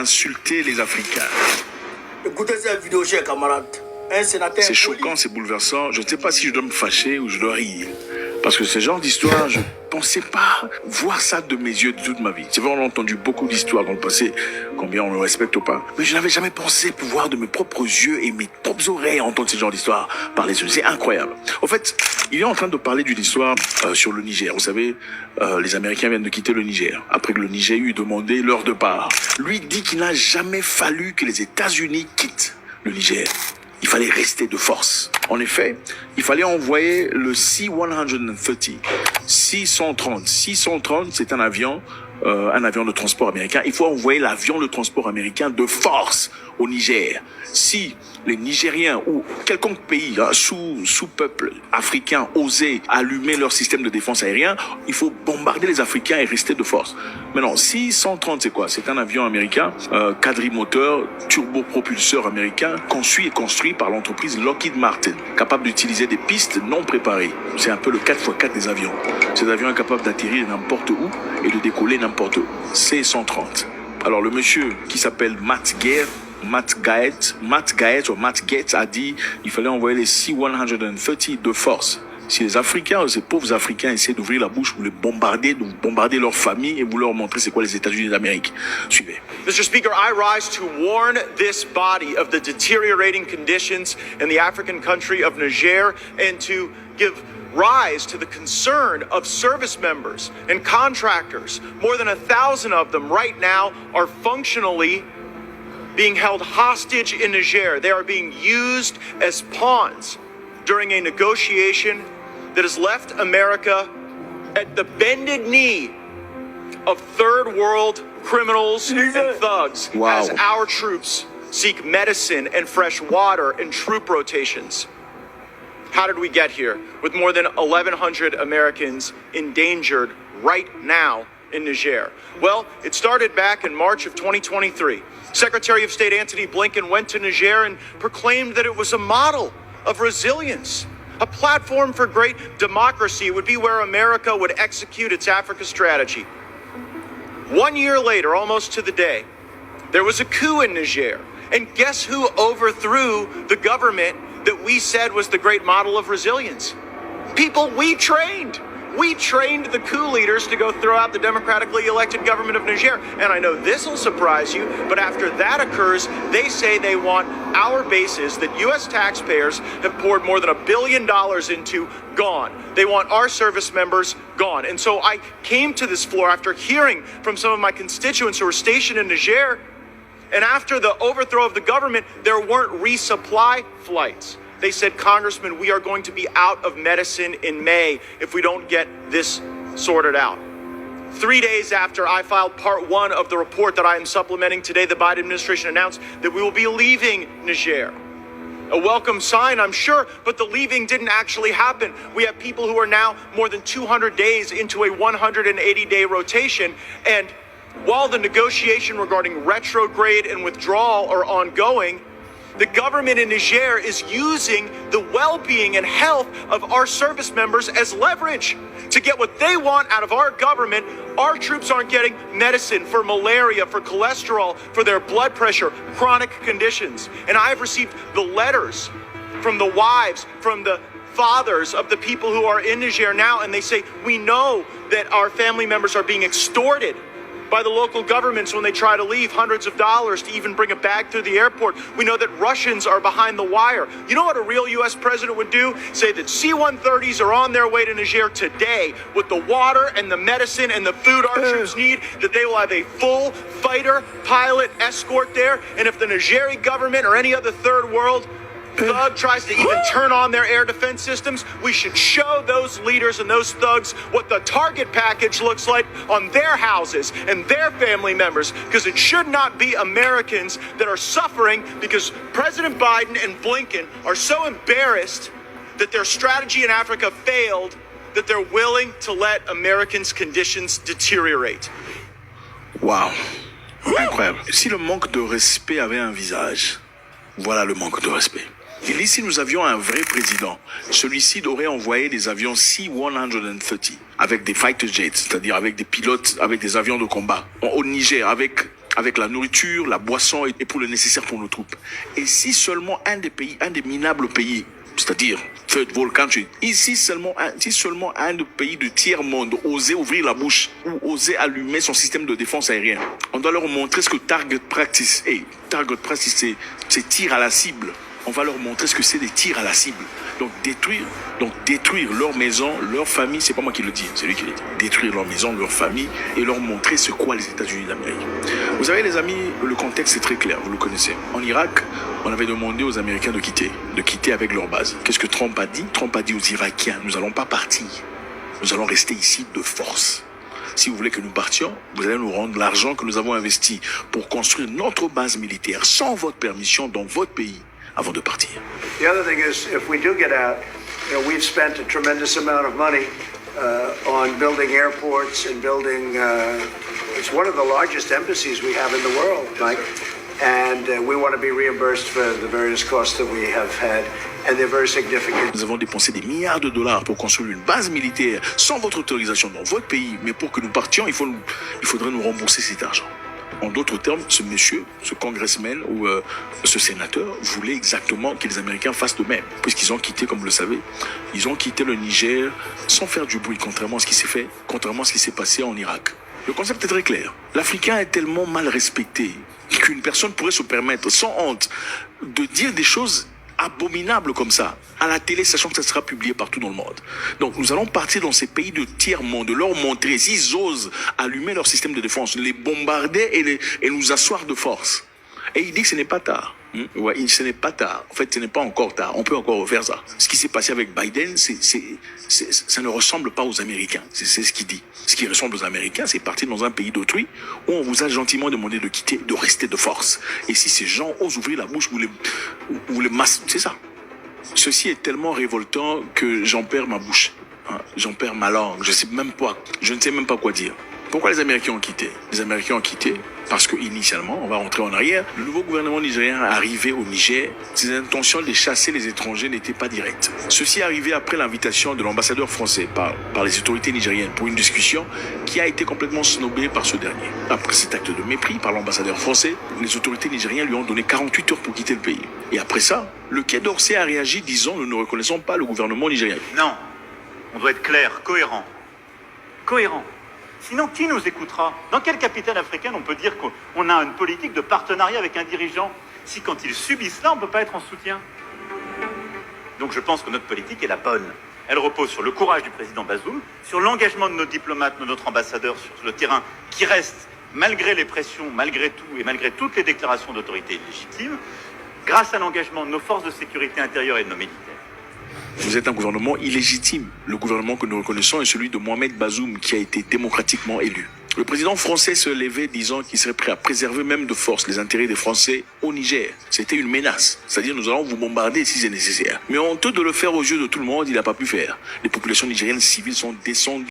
insulter les Africains. Écoutez cette vidéo, chers camarades. Un sénateur. C'est choquant, c'est bouleversant. Je ne sais pas si je dois me fâcher ou je dois rire. Parce que ce genre d'histoire, je ne pensais pas voir ça de mes yeux toute ma vie. C'est vrai, on a entendu beaucoup d'histoires dans le passé, combien on le respecte ou pas. Mais je n'avais jamais pensé pouvoir de mes propres yeux et mes propres oreilles entendre ce genre d'histoire par les yeux. C'est incroyable. En fait, il est en train de parler d'une histoire sur le Niger. Vous savez, les Américains viennent de quitter le Niger. Après que le Niger eut demandé leur départ. Lui dit qu'il n'a jamais fallu que les États-Unis quittent le Niger. Il fallait rester de force. En effet, il fallait envoyer le C-130. 630. 630, c'est un avion de transport américain. Il faut envoyer l'avion de transport américain de force au Niger. Si les Nigériens ou quelconque pays sous-peuple africain osaient allumer leur système de défense aérien, il faut bombarder les Africains et rester de force. Maintenant, 630, c'est quoi? C'est un avion américain, quadrimoteur, turbopropulseur américain, conçu et construit par l'entreprise Lockheed Martin, capable d'utiliser des pistes non préparées. C'est un peu le 4x4 des avions. Cet avion est capable d'atterrir n'importe où et de décoller n'importe où. C-130. Alors, le monsieur qui s'appelle Matt Gaetz a dit qu'il fallait envoyer les C-130 de force. Si les Africains, ces pauvres Africains essaient d'ouvrir la bouche pour les bombarder, donc bombarder leurs familles et vous leur montrer c'est quoi les États-Unis d'Amérique. Suivez. Mr. Speaker, I rise to warn this body of the deteriorating conditions in the African country of Niger and to give rise to the concern of service members and contractors. More than 1,000 of them right now are functionally being held hostage in Niger. They are being used as pawns during a negotiation that has left America at the bended knee of third world criminals and thugs. Wow. As our troops seek medicine and fresh water and troop rotations. How did we get here with more than 1,100 Americans endangered right now in Niger? Well, it started back in March of 2023. Secretary of State Antony Blinken went to Niger and proclaimed that it was a model of resilience. A platform for great democracy would be where America would execute its Africa strategy. 1 year later, almost to the day, there was a coup in Niger. And guess who overthrew the government that we said was the great model of resilience? People we trained. We trained the coup leaders to go throw out the democratically elected government of Niger. And I know this will surprise you, but after that occurs, they say they want our bases that U.S. taxpayers have poured more than $1 billion into gone. They want our service members gone. And so I came to this floor after hearing from some of my constituents who were stationed in Niger. And after the overthrow of the government, there weren't resupply flights. They said, Congressman, we are going to be out of medicine in May if we don't get this sorted out. 3 days after I filed part 1 of the report that I am supplementing today, the Biden administration announced that we will be leaving Niger. A welcome sign, I'm sure, but the leaving didn't actually happen. We have people who are now more than 200 days into a 180-day rotation, and while the negotiation regarding retrograde and withdrawal are ongoing, the government in Niger is using the well-being and health of our service members as leverage to get what they want out of our government. Our troops aren't getting medicine for malaria, for cholesterol, for their blood pressure, chronic conditions. And I've received the letters from the wives, from the fathers of the people who are in Niger now, and they say, we know that our family members are being extorted by the local governments when they try to leave, hundreds of dollars to even bring a bag through the airport. We know that Russians are behind the wire. You know what a real U.S. president would do? Say that C-130s are on their way to Niger today with the water and the medicine and the food our troops need, that they will have a full fighter pilot escort there. And if the Nigeri government or any other third world thug tries to even turn on their air defense systems, we should show those leaders and those thugs what the target package looks like on their houses and their family members, because it should not be Americans that are suffering because President Biden and Blinken are so embarrassed that their strategy in Africa failed that they're willing to let Americans' conditions deteriorate. Wow. Incroyable. Si le manque de respect avait un visage, voilà le manque de respect. Et si nous avions un vrai président, celui-ci aurait envoyé des avions C-130 avec des fighter jets, c'est-à-dire avec des pilotes, avec des avions de combat au Niger, avec avec la nourriture, la boisson et pour le nécessaire pour nos troupes. Et si seulement un des minables pays, c'est-à-dire Third World Country, si seulement un des pays de tiers-monde osait ouvrir la bouche ou osait allumer son système de défense aérienne, on doit leur montrer ce que Target Practice est. Target Practice, c'est tir à la cible. On va leur montrer ce que c'est des tirs à la cible. Donc détruire leur maison, leur famille, c'est pas moi qui le dis, c'est lui qui le dit. Détruire leur maison, leur famille et leur montrer ce qu'est les États-Unis d'Amérique. Vous savez les amis, le contexte est très clair, vous le connaissez. En Irak, on avait demandé aux Américains de quitter avec leur base. Qu'est-ce que Trump a dit? Trump a dit aux Irakiens, nous n'allons pas partir. Nous allons rester ici de force. Si vous voulez que nous partions, vous allez nous rendre l'argent que nous avons investi pour construire notre base militaire sans votre permission dans votre pays avant de partir. The other thing is, if we do get out, we've spent a tremendous amount of money on building airports and building. It's one of the largest embassies we have in the world, Mike, and we want to be reimbursed for the various costs that we have had, and they're very significant. Nous avons dépensé des milliards de dollars pour construire une base militaire sans votre autorisation dans votre pays, mais pour que nous partions, il faudrait nous rembourser cet argent. En d'autres termes, ce monsieur, ce congressman ou ce sénateur voulait exactement que les Américains fassent de même. Puisqu'ils ont quitté, comme vous le savez, ils ont quitté le Niger sans faire du bruit, contrairement à ce qui s'est passé en Irak. Le concept est très clair. L'Africain est tellement mal respecté qu'une personne pourrait se permettre, sans honte, de dire des choses abominables comme ça à la télé, sachant que ça sera publié partout dans le monde. Donc nous allons partir dans ces pays de tiers-monde, leur montrer, s'ils osent allumer leur système de défense, les bombarder et nous asseoir de force. Et il dit que ce n'est pas tard. Ouais, ce n'est pas tard. En fait, ce n'est pas encore tard. On peut encore refaire ça. Ce qui s'est passé avec Biden, ça ne ressemble pas aux Américains. C'est ce qu'il dit. Ce qui ressemble aux Américains, c'est partir dans un pays d'autrui où on vous a gentiment demandé de quitter, de rester de force. Et si ces gens osent ouvrir la bouche, vous les massent. C'est ça. Ceci est tellement révoltant que j'en perds ma bouche. J'en perds ma langue. Je ne sais même pas quoi dire. Pourquoi les Américains ont quitté? Les Américains ont quitté parce que initialement, on va rentrer en arrière, le nouveau gouvernement nigérien arrivé au Niger, ses intentions de chasser les étrangers n'étaient pas directes. Ceci est arrivé après l'invitation de l'ambassadeur français par les autorités nigériennes pour une discussion qui a été complètement snobée par ce dernier. Après cet acte de mépris par l'ambassadeur français, les autorités nigériennes lui ont donné 48 heures pour quitter le pays. Et après ça, le Quai d'Orsay a réagi disant « Nous ne reconnaissons pas le gouvernement nigérien ». Non, on doit être clair, cohérent. Cohérent. Sinon, qui nous écoutera? Dans quelle capitale africaine on peut dire qu'on a une politique de partenariat avec un dirigeant si quand ils subissent cela, on ne peut pas être en soutien? Donc je pense que notre politique est la bonne. Elle repose sur le courage du président Bazoum, sur l'engagement de nos diplomates, de notre ambassadeur sur le terrain, qui reste, malgré les pressions, malgré tout, et malgré toutes les déclarations d'autorité illégitime, grâce à l'engagement de nos forces de sécurité intérieure et de nos militaires. Vous êtes un gouvernement illégitime. Le gouvernement que nous reconnaissons est celui de Mohamed Bazoum qui a été démocratiquement élu. Le président français se levait disant qu'il serait prêt à préserver même de force les intérêts des Français au Niger. C'était une menace. C'est-à-dire nous allons vous bombarder si c'est nécessaire. Mais honteux de le faire aux yeux de tout le monde, il n'a pas pu faire. Les populations nigériennes civiles sont descendues